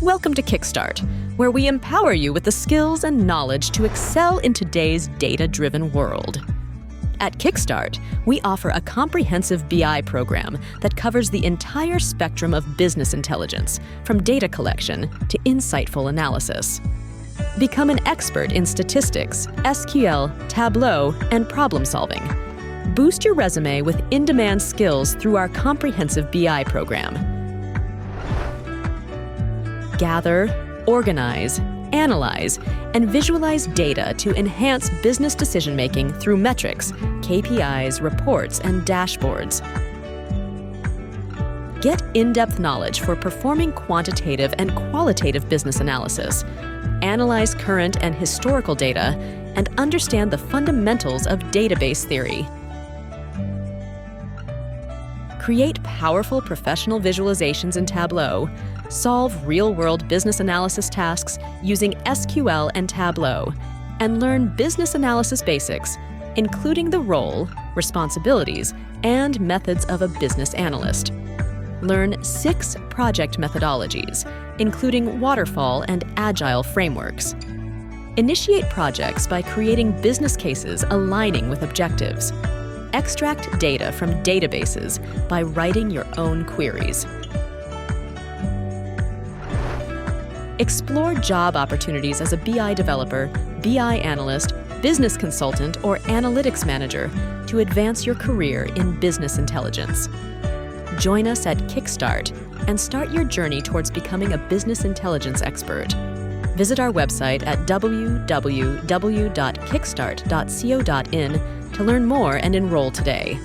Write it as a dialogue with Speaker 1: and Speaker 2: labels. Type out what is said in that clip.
Speaker 1: Welcome to Kickstart, where we empower you with the skills and knowledge to excel in today's data-driven world. At Kickstart, we offer a comprehensive BI program that covers the entire spectrum of business intelligence, from data collection to insightful analysis. Become an expert in statistics, SQL, Tableau, and problem solving. Boost your resume with in-demand skills through our comprehensive BI program. Gather, organize, analyze, and visualize data to enhance business decision-making through metrics, KPIs, reports, and dashboards. Get in-depth knowledge for performing quantitative and qualitative business analysis. Analyze current and historical data, and understand the fundamentals of database theory. Create powerful professional visualizations in Tableau. Solve real-world business analysis tasks using SQL and Tableau, and learn business analysis basics, including the role, responsibilities, and methods of a business analyst. Learn 6 project methodologies, including waterfall and agile frameworks. Initiate projects by creating business cases aligning with objectives. Extract data from databases by writing your own queries. Explore job opportunities as a BI developer, BI analyst, business consultant, or analytics manager to advance your career in business intelligence. Join us at Kickstart and start your journey towards becoming a business intelligence expert. Visit our website at www.kickstart.co.in to learn more and enroll today.